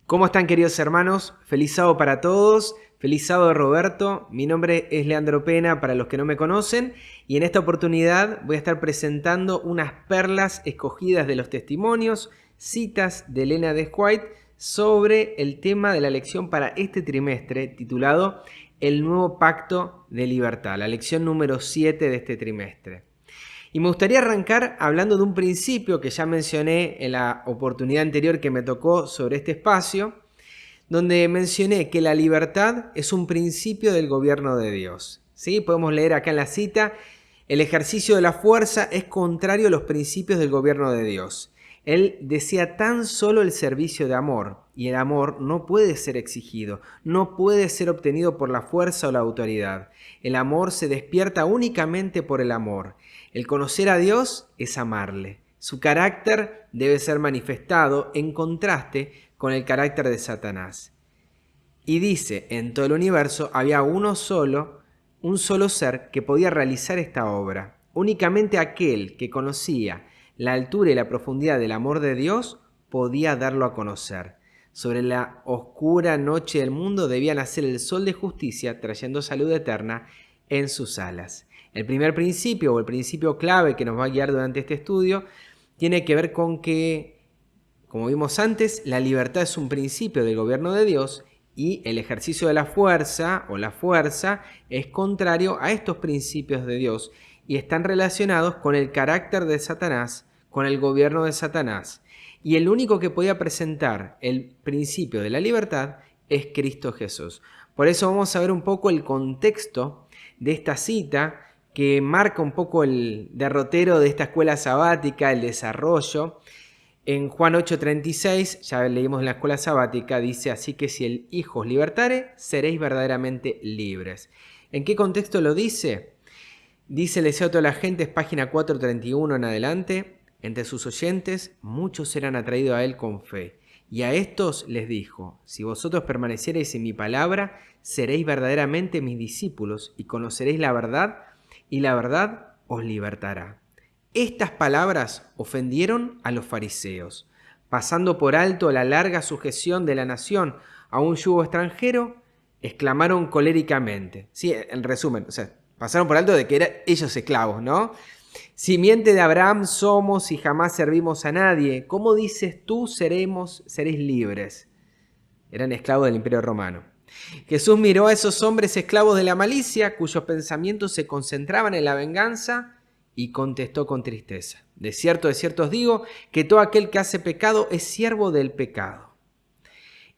¿Cómo están, queridos hermanos? Feliz sábado para todos. Feliz sábado, Roberto. Mi nombre es Leandro Pena, para los que no me conocen, y en esta oportunidad voy a estar presentando unas perlas escogidas de los testimonios, citas de Elena de White sobre el tema de la lección para este trimestre, titulado El nuevo pacto de libertad, la lección número 7 de este trimestre. Y me gustaría arrancar hablando de un principio que ya mencioné en la oportunidad anterior que me tocó sobre este espacio, donde mencioné que la libertad es un principio del gobierno de Dios. ¿Sí? Podemos leer acá en la cita: el ejercicio de la fuerza es contrario a los principios del gobierno de Dios. Él desea tan solo el servicio de amor, y el amor no puede ser exigido, no puede ser obtenido por la fuerza o la autoridad. El amor se despierta únicamente por el amor. El conocer a Dios es amarle. Su carácter debe ser manifestado en contraste con el carácter de Satanás. Y dice, en todo el universo había un solo ser que podía realizar esta obra. Únicamente aquel que conocía la altura y la profundidad del amor de Dios podía darlo a conocer. Sobre la oscura noche del mundo debía nacer el sol de justicia, trayendo salud eterna en sus alas. El primer principio, o el principio clave que nos va a guiar durante este estudio, tiene que ver con que, como vimos antes, la libertad es un principio del gobierno de Dios, y el ejercicio de la fuerza o la fuerza es contrario a estos principios de Dios y están relacionados con el carácter de Satanás, con el gobierno de Satanás. Y el único que podía presentar el principio de la libertad es Cristo Jesús. Por eso vamos a ver un poco el contexto de esta cita que marca un poco el derrotero de esta escuela sabática, el desarrollo. En Juan 8:36, ya leímos en la escuela sabática, dice: así que si el Hijo os libertare, seréis verdaderamente libres. ¿En qué contexto lo dice? Dice el deseo a toda la gente, es página 431 en adelante: entre sus oyentes muchos eran atraídos a él con fe. Y a estos les dijo: si vosotros permaneciereis en mi palabra, seréis verdaderamente mis discípulos y conoceréis la verdad, y la verdad os libertará. Estas palabras ofendieron a los fariseos. Pasando por alto la larga sujeción de la nación a un yugo extranjero, exclamaron coléricamente. Sí, en resumen, pasaron por alto de que eran ellos esclavos, ¿no? Simiente de Abraham somos y jamás servimos a nadie. ¿Cómo dices tú seréis libres? Eran esclavos del Imperio Romano. Jesús miró a esos hombres esclavos de la malicia, cuyos pensamientos se concentraban en la venganza, y contestó con tristeza: de cierto os digo, que todo aquel que hace pecado es siervo del pecado.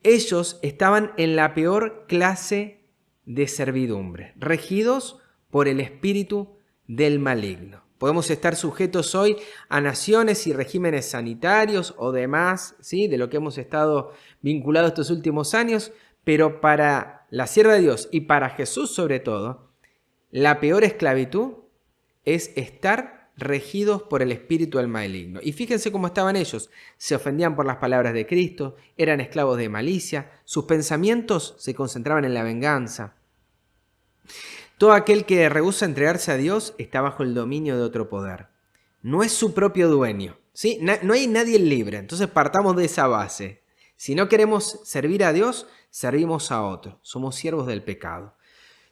Ellos estaban en la peor clase de servidumbre, regidos por el espíritu del maligno. Podemos estar sujetos hoy a naciones y regímenes sanitarios o demás, ¿sí?, de lo que hemos estado vinculados estos últimos años, pero para la sierva de Dios y para Jesús sobre todo, la peor esclavitud es estar regidos por el espíritu del maligno. Y fíjense cómo estaban ellos: se ofendían por las palabras de Cristo, eran esclavos de malicia, sus pensamientos se concentraban en la venganza. Todo aquel que rehúsa entregarse a Dios está bajo el dominio de otro poder. No es su propio dueño, ¿sí? No hay nadie libre. Entonces partamos de esa base. Si no queremos servir a Dios, servimos a otro. Somos siervos del pecado.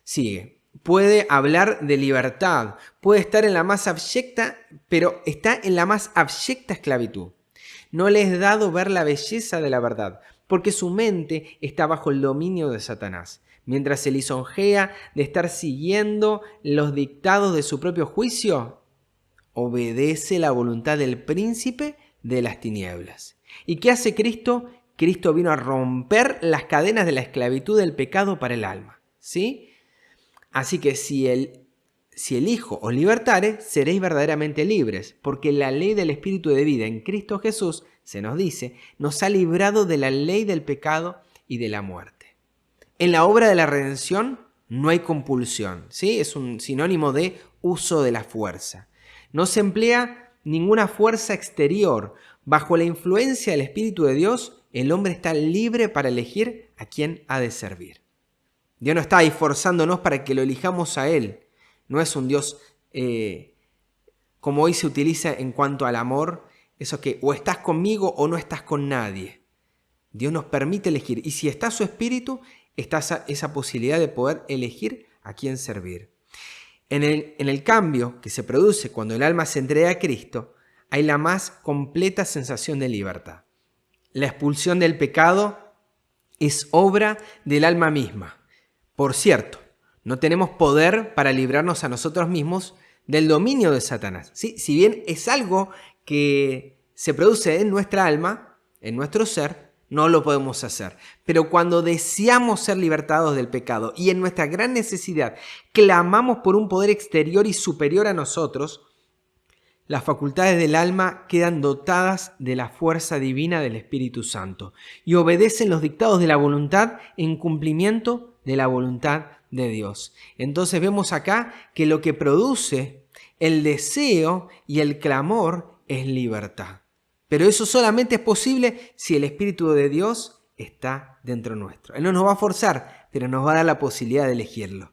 Sigue. Puede hablar de libertad, puede estar en la más abyecta, pero está en la más abyecta esclavitud. No le es dado ver la belleza de la verdad, porque su mente está bajo el dominio de Satanás. Mientras se lisonjea de estar siguiendo los dictados de su propio juicio, obedece la voluntad del príncipe de las tinieblas. ¿Y qué hace Cristo? Cristo vino a romper las cadenas de la esclavitud del pecado para el alma, ¿sí? Así que si el Hijo os libertare, seréis verdaderamente libres, porque la ley del Espíritu de vida en Cristo Jesús, se nos dice, nos ha librado de la ley del pecado y de la muerte. En la obra de la redención no hay compulsión, ¿sí? Es un sinónimo de uso de la fuerza. No se emplea ninguna fuerza exterior. Bajo la influencia del Espíritu de Dios, el hombre está libre para elegir a quién ha de servir. Dios no está ahí forzándonos para que lo elijamos a Él. No es un Dios como hoy se utiliza en cuanto al amor, eso que o estás conmigo o no estás con nadie. Dios nos permite elegir. Y si está su Espíritu, está esa posibilidad de poder elegir a quién servir. En el cambio que se produce cuando el alma se entrega a Cristo, hay la más completa sensación de libertad. La expulsión del pecado es obra del alma misma. Por cierto, no tenemos poder para librarnos a nosotros mismos del dominio de Satanás. ¿Sí? Si bien es algo que se produce en nuestra alma, en nuestro ser, no lo podemos hacer. Pero cuando deseamos ser libertados del pecado y en nuestra gran necesidad clamamos por un poder exterior y superior a nosotros, las facultades del alma quedan dotadas de la fuerza divina del Espíritu Santo y obedecen los dictados de la voluntad en cumplimiento de la voluntad de Dios. Entonces vemos acá que lo que produce el deseo y el clamor es libertad. Pero eso solamente es posible si el Espíritu de Dios está dentro nuestro. Él no nos va a forzar, pero nos va a dar la posibilidad de elegirlo.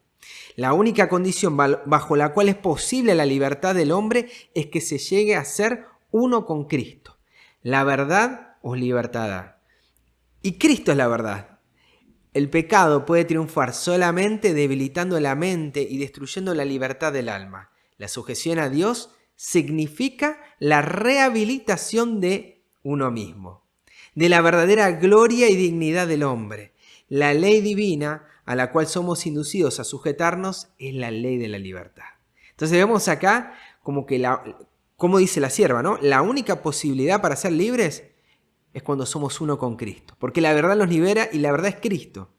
La única condición bajo la cual es posible la libertad del hombre es que se llegue a ser uno con Cristo. La verdad os libertará. Y Cristo es la verdad. El pecado puede triunfar solamente debilitando la mente y destruyendo la libertad del alma. La sujeción a Dios significa la rehabilitación de uno mismo, de la verdadera gloria y dignidad del hombre. La ley divina a la cual somos inducidos a sujetarnos es la ley de la libertad. Entonces vemos acá como dice la sierva, ¿no? La única posibilidad para ser libres es cuando somos uno con Cristo, porque la verdad nos libera y la verdad es Cristo.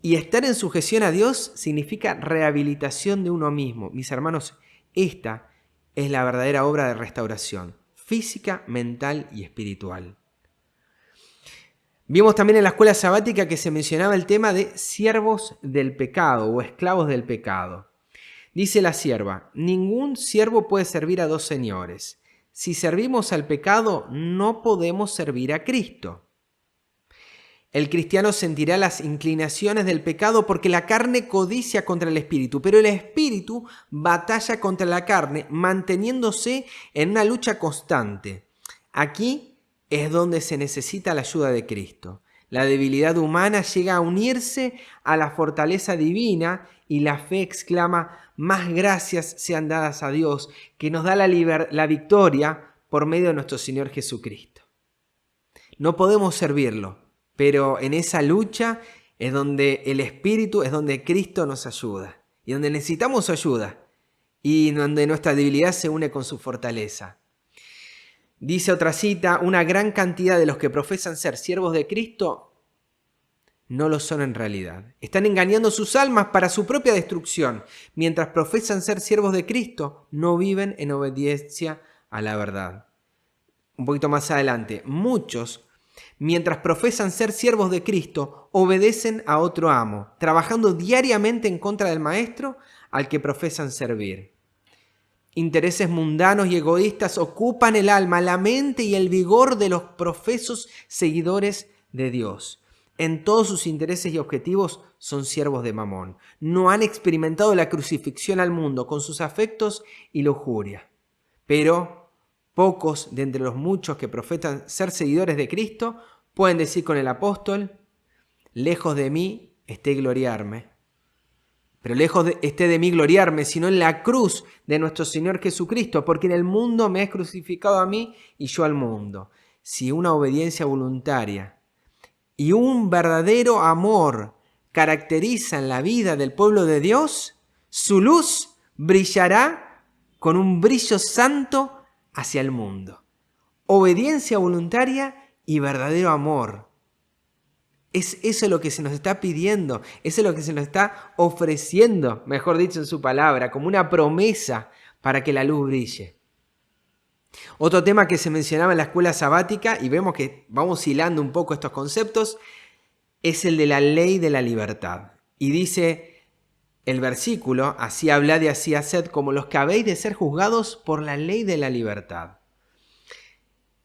Y estar en sujeción a Dios significa rehabilitación de uno mismo. Mis hermanos, esta es la verdadera obra de restauración física, mental y espiritual. Vimos también en la escuela sabática que se mencionaba el tema de siervos del pecado o esclavos del pecado. Dice la sierva: ningún siervo puede servir a dos señores. Si servimos al pecado, no podemos servir a Cristo. El cristiano sentirá las inclinaciones del pecado porque la carne codicia contra el espíritu, pero el espíritu batalla contra la carne, manteniéndose en una lucha constante. Aquí es donde se necesita la ayuda de Cristo. La debilidad humana llega a unirse a la fortaleza divina y la fe exclama: más gracias sean dadas a Dios, que nos da la victoria por medio de nuestro Señor Jesucristo. No podemos servirlo, pero en esa lucha es donde el Espíritu, es donde Cristo nos ayuda y donde necesitamos su ayuda y donde nuestra debilidad se une con su fortaleza. Dice otra cita: una gran cantidad de los que profesan ser siervos de Cristo no lo son en realidad. Están engañando sus almas para su propia destrucción. Mientras profesan ser siervos de Cristo, no viven en obediencia a la verdad. Un poquito más adelante, muchos, mientras profesan ser siervos de Cristo, obedecen a otro amo, trabajando diariamente en contra del maestro al que profesan servir. Intereses mundanos y egoístas ocupan el alma, la mente y el vigor de los profesos seguidores de Dios. En todos sus intereses y objetivos son siervos de Mamón. No han experimentado la crucifixión al mundo con sus afectos y lujuria. Pero pocos de entre los muchos que profesan ser seguidores de Cristo pueden decir con el apóstol: lejos de mí esté gloriarme. Pero esté de mí gloriarme, sino en la cruz de nuestro Señor Jesucristo, porque en el mundo me has crucificado a mí y yo al mundo. Si una obediencia voluntaria y un verdadero amor caracterizan la vida del pueblo de Dios, su luz brillará con un brillo santo hacia el mundo. Obediencia voluntaria y verdadero amor. Eso es lo que se nos está pidiendo, eso es lo que se nos está ofreciendo, mejor dicho, en su palabra, como una promesa para que la luz brille. Otro tema que se mencionaba en la escuela sabática, y vemos que vamos hilando un poco estos conceptos, es el de la ley de la libertad. Y dice el versículo: así hablad y así haced como los que habéis de ser juzgados por la ley de la libertad.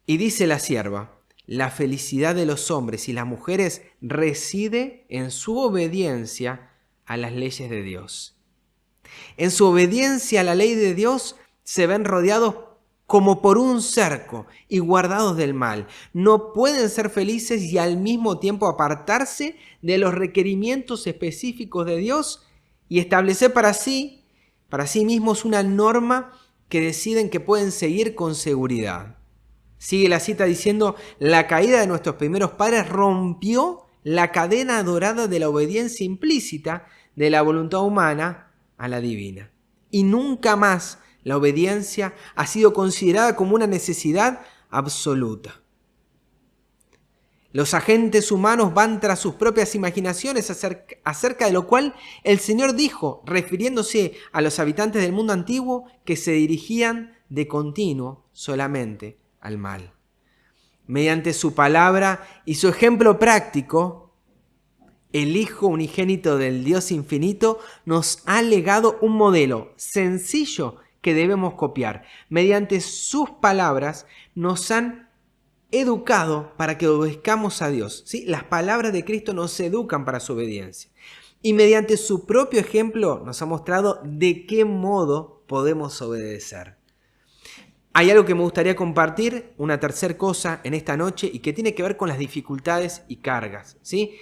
Y dice la sierva: la felicidad de los hombres y las mujeres reside en su obediencia a las leyes de Dios. En su obediencia a la ley de Dios se ven rodeados como por un cerco y guardados del mal. No pueden ser felices y al mismo tiempo apartarse de los requerimientos específicos de Dios y establecer para sí mismos una norma que deciden que pueden seguir con seguridad. Sigue la cita diciendo: la caída de nuestros primeros padres rompió la cadena dorada de la obediencia implícita de la voluntad humana a la divina. Y nunca más la obediencia ha sido considerada como una necesidad absoluta. Los agentes humanos van tras sus propias imaginaciones acerca de lo cual el Señor dijo, refiriéndose a los habitantes del mundo antiguo, que se dirigían de continuo solamente al mal. Mediante su palabra y su ejemplo práctico, el Hijo unigénito del Dios infinito nos ha legado un modelo sencillo que debemos copiar. Mediante sus palabras nos han educado para que obedezcamos a Dios. ¿Sí? Las palabras de Cristo nos educan para su obediencia. Y mediante su propio ejemplo nos ha mostrado de qué modo podemos obedecer. Hay algo que me gustaría compartir, una tercera cosa en esta noche, y que tiene que ver con las dificultades y cargas, ¿sí?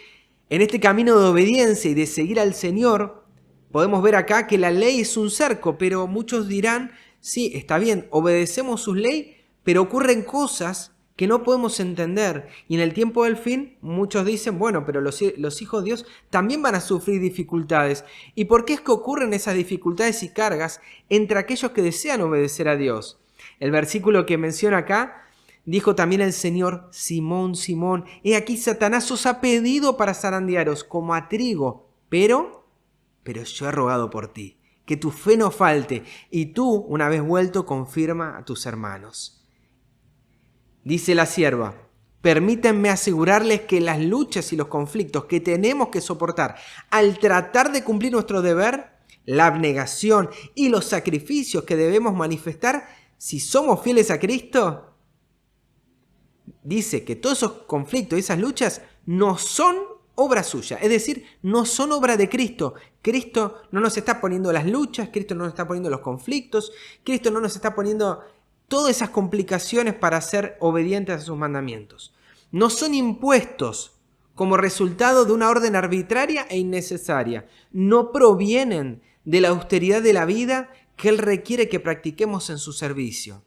En este camino de obediencia y de seguir al Señor, podemos ver acá que la ley es un cerco, pero muchos dirán, sí, está bien, obedecemos su ley, pero ocurren cosas que no podemos entender. Y en el tiempo del fin, muchos dicen, bueno, pero los hijos de Dios también van a sufrir dificultades. ¿Y por qué es que ocurren esas dificultades y cargas entre aquellos que desean obedecer a Dios? El versículo que menciona acá, dijo también el Señor: Simón, Simón, he aquí Satanás os ha pedido para zarandearos como a trigo, pero yo he rogado por ti, que tu fe no falte, y tú, una vez vuelto, confirma a tus hermanos. Dice la sierva: permítanme asegurarles que las luchas y los conflictos que tenemos que soportar al tratar de cumplir nuestro deber, la abnegación y los sacrificios que debemos manifestar si somos fieles a Cristo, dice que todos esos conflictos y esas luchas no son obra suya, es decir, no son obra de Cristo. Cristo no nos está poniendo las luchas, Cristo no nos está poniendo los conflictos, Cristo no nos está poniendo todas esas complicaciones para ser obedientes a sus mandamientos. No son impuestos como resultado de una orden arbitraria e innecesaria. No provienen de la austeridad de la vida que Él requiere que practiquemos en su servicio.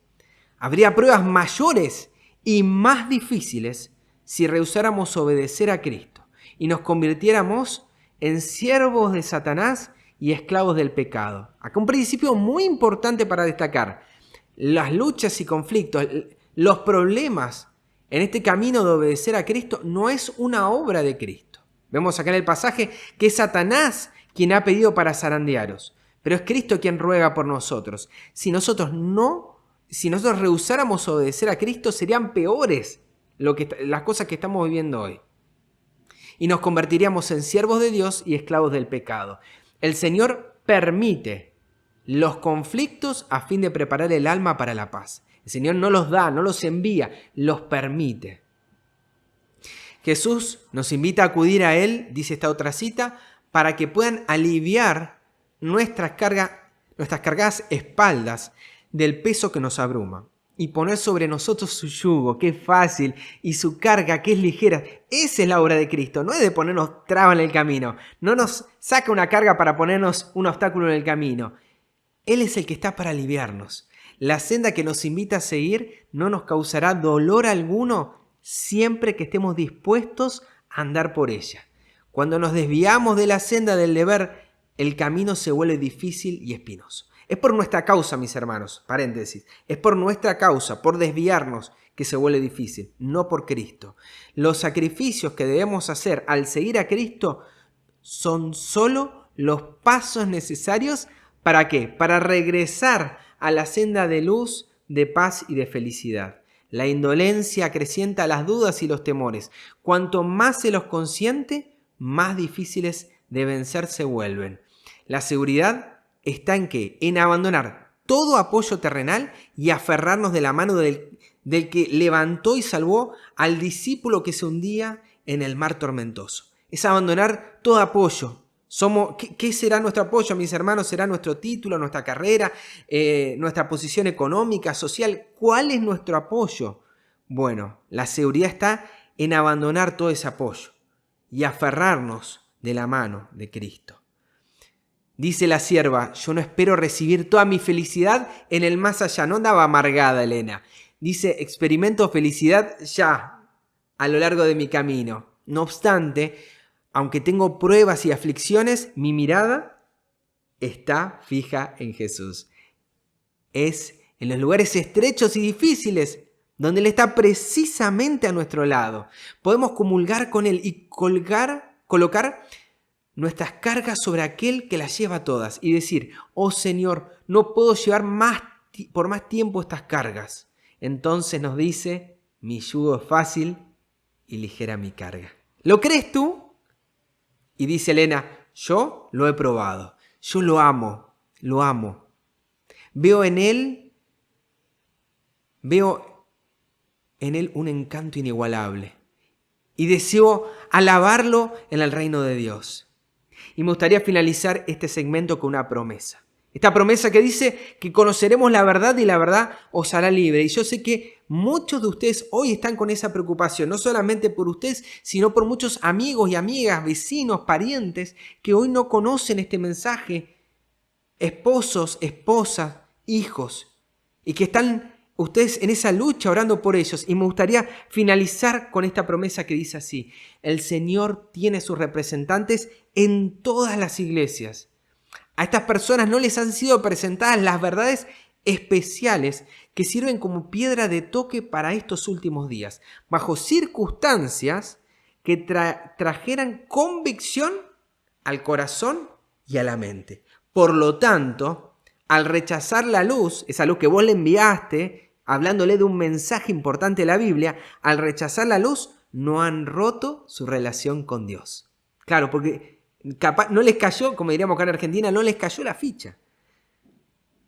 Habría pruebas mayores y más difíciles si rehusáramos obedecer a Cristo y nos convirtiéramos en siervos de Satanás y esclavos del pecado. Acá un principio muy importante para destacar: las luchas y conflictos, los problemas en este camino de obedecer a Cristo no es una obra de Cristo. Vemos acá en el pasaje que es Satanás quien ha pedido para zarandearos, pero es Cristo quien ruega por nosotros. Si nosotros rehusáramos obedecer a Cristo, serían peores las cosas que estamos viviendo hoy. Y nos convertiríamos en siervos de Dios y esclavos del pecado. El Señor permite los conflictos a fin de preparar el alma para la paz. El Señor no los da, no los envía, los permite. Jesús nos invita a acudir a Él, dice esta otra cita, para que puedan aliviar nuestras cargadas espaldas del peso que nos abruma y poner sobre nosotros su yugo, que es fácil, y su carga, que es ligera. Esa es la obra de Cristo, no es de ponernos traba en el camino, no nos saca una carga para ponernos un obstáculo en el camino. Él es el que está para aliviarnos. La senda que nos invita a seguir no nos causará dolor alguno siempre que estemos dispuestos a andar por ella. Cuando nos desviamos de la senda del deber, el camino se vuelve difícil y espinoso. Es por nuestra causa, mis hermanos, paréntesis, es por nuestra causa, por desviarnos, que se vuelve difícil, no por Cristo. Los sacrificios que debemos hacer al seguir a Cristo son solo los pasos necesarios ¿para qué? Para regresar a la senda de luz, de paz y de felicidad. La indolencia acrecienta las dudas y los temores. Cuanto más se los consiente, más difíciles de vencer se vuelven. La seguridad está en ¿qué? En abandonar todo apoyo terrenal y aferrarnos de la mano del que levantó y salvó al discípulo que se hundía en el mar tormentoso. Es abandonar todo apoyo ¿Qué será nuestro apoyo, mis hermanos? ¿Será nuestro título, nuestra carrera, nuestra posición económica, social? ¿Cuál es nuestro apoyo? Bueno, la seguridad está en abandonar todo ese apoyo y aferrarnos de la mano de Cristo. Dice la sierva, yo no espero recibir toda mi felicidad en el más allá. No andaba amargada, Elena. Dice, experimento felicidad ya a lo largo de mi camino. No obstante, aunque tengo pruebas y aflicciones, mi mirada está fija en Jesús. Es en los lugares estrechos y difíciles donde Él está precisamente a nuestro lado. Podemos comulgar con Él y colocar nuestras cargas sobre aquel que las lleva todas y decir, oh Señor, no puedo llevar por más tiempo estas cargas. Entonces nos dice, mi yugo es fácil y ligera mi carga. ¿Lo crees tú? Y dice Elena, yo lo he probado, yo lo amo. Veo en él un encanto inigualable y deseo alabarlo en el reino de Dios. Y me gustaría finalizar este segmento con una promesa. Esta promesa que dice que conoceremos la verdad y la verdad os hará libre. Y yo sé que muchos de ustedes hoy están con esa preocupación, no solamente por ustedes, sino por muchos amigos y amigas, vecinos, parientes, que hoy no conocen este mensaje, esposos, esposas, hijos, y que están ustedes en esa lucha orando por ellos. Y me gustaría finalizar con esta promesa que dice así, el Señor tiene sus representantes en todas las iglesias. A estas personas no les han sido presentadas las verdades especiales que sirven como piedra de toque para estos últimos días, bajo circunstancias que trajeran convicción al corazón y a la mente. Por lo tanto, al rechazar la luz, esa luz que vos le enviaste, hablándole de un mensaje importante de la Biblia, al rechazar la luz, no han roto su relación con Dios. Claro, porque capaz no les cayó, como diríamos acá en Argentina, no les cayó la ficha.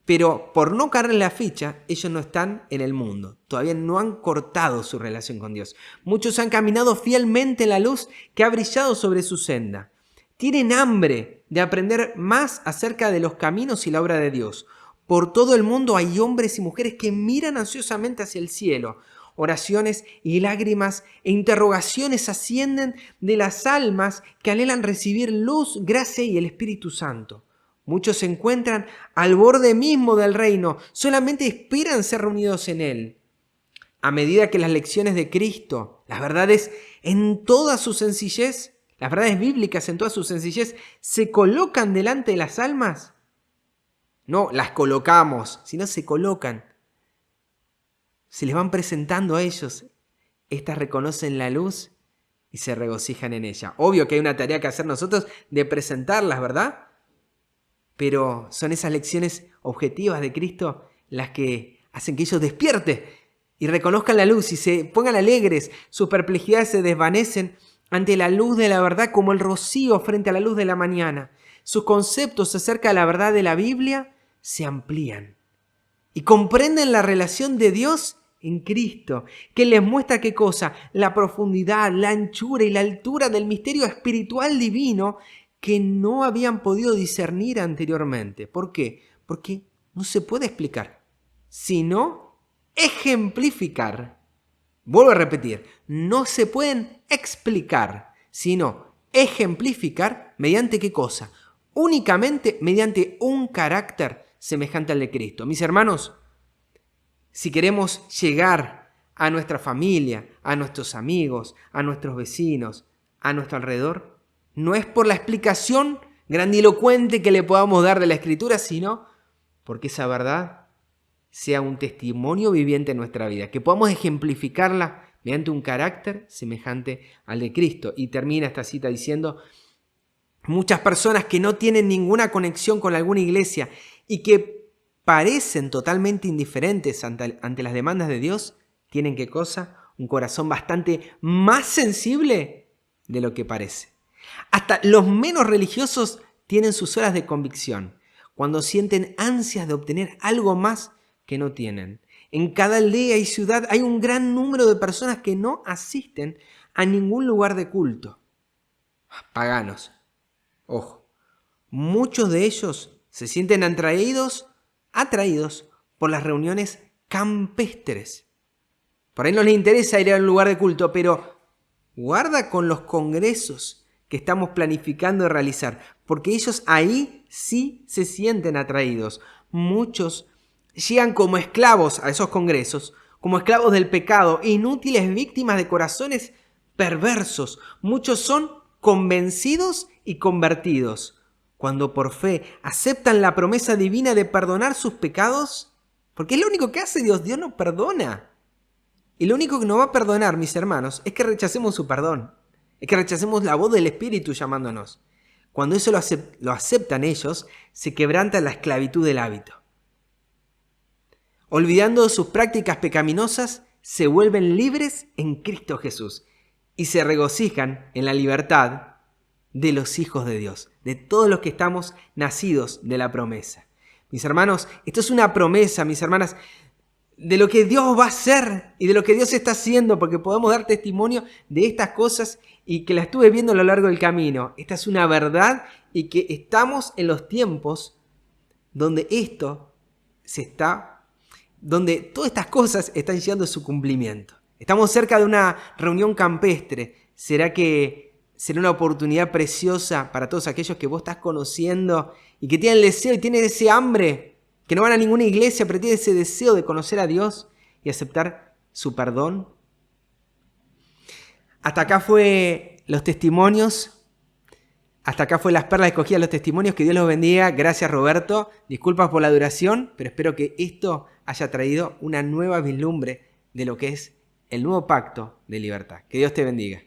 Pero por no caer en la ficha, ellos no están en el mundo. Todavía no han cortado su relación con Dios. Muchos han caminado fielmente en la luz que ha brillado sobre su senda. Tienen hambre de aprender más acerca de los caminos y la obra de Dios. Por todo el mundo hay hombres y mujeres que miran ansiosamente hacia el cielo. Oraciones y lágrimas e interrogaciones ascienden de las almas que anhelan recibir luz, gracia y el Espíritu Santo. Muchos se encuentran al borde mismo del reino, solamente esperan ser reunidos en él. A medida que las lecciones de Cristo, las verdades en toda su sencillez, las verdades bíblicas en toda su sencillez, se colocan delante de las almas, no las colocamos, sino se colocan. Se les van presentando a ellos. Estas reconocen la luz y se regocijan en ella. Obvio que hay una tarea que hacer nosotros de presentarlas, ¿verdad? Pero son esas lecciones objetivas de Cristo las que hacen que ellos despierten y reconozcan la luz y se pongan alegres. Sus perplejidades se desvanecen ante la luz de la verdad como el rocío frente a la luz de la mañana. Sus conceptos acerca de la verdad de la Biblia se amplían y comprenden la relación de Dios en Cristo, que les muestra qué cosa, la profundidad, la anchura y la altura del misterio espiritual divino que no habían podido discernir anteriormente. ¿Por qué? Porque no se puede explicar, sino ejemplificar. Vuelvo a repetir, no se pueden explicar, sino ejemplificar mediante qué cosa, únicamente mediante un carácter semejante al de Cristo. Mis hermanos, si queremos llegar a nuestra familia, a nuestros amigos, a nuestros vecinos, a nuestro alrededor, no es por la explicación grandilocuente que le podamos dar de la Escritura, sino porque esa verdad sea un testimonio viviente en nuestra vida, que podamos ejemplificarla mediante un carácter semejante al de Cristo. Y termina esta cita diciendo, muchas personas que no tienen ninguna conexión con alguna iglesia y que parecen totalmente indiferentes ante las demandas de Dios, tienen ¿qué cosa? Un corazón bastante más sensible de lo que parece. Hasta los menos religiosos tienen sus horas de convicción, cuando sienten ansias de obtener algo más que no tienen. En cada aldea y ciudad hay un gran número de personas que no asisten a ningún lugar de culto. Paganos, ojo, muchos de ellos se sienten atraídos por las reuniones campestres. Por ahí no les interesa ir a un lugar de culto, pero guarda con los congresos que estamos planificando realizar, porque ellos ahí sí se sienten atraídos. Muchos llegan como esclavos a esos congresos, como esclavos del pecado, inútiles víctimas de corazones perversos. Muchos son convencidos y convertidos. Cuando por fe aceptan la promesa divina de perdonar sus pecados, porque es lo único que hace Dios. Dios nos perdona. Y lo único que nos va a perdonar, mis hermanos, es que rechacemos su perdón. Es que rechacemos la voz del Espíritu llamándonos. Cuando eso lo aceptan ellos, se quebranta la esclavitud del hábito. Olvidando sus prácticas pecaminosas, se vuelven libres en Cristo Jesús y se regocijan en la libertad de los hijos de Dios, de todos los que estamos nacidos de la promesa. Mis hermanos, esto es una promesa, mis hermanas, de lo que Dios va a hacer y de lo que Dios está haciendo, porque podemos dar testimonio de estas cosas y que la estuve viendo a lo largo del camino. Esta es una verdad y que estamos en los tiempos donde donde todas estas cosas están llegando a su cumplimiento. Estamos cerca de una reunión campestre. ¿Será que será una oportunidad preciosa para todos aquellos que vos estás conociendo y que tienen el deseo y tienen ese hambre, que no van a ninguna iglesia, pero tienen ese deseo de conocer a Dios y aceptar su perdón? Hasta acá fue los testimonios. Hasta acá fue las perlas escogidas, los testimonios. Que Dios los bendiga. Gracias, Roberto. Disculpas por la duración, pero espero que esto haya traído una nueva vislumbre de lo que es el nuevo pacto de libertad. Que Dios te bendiga.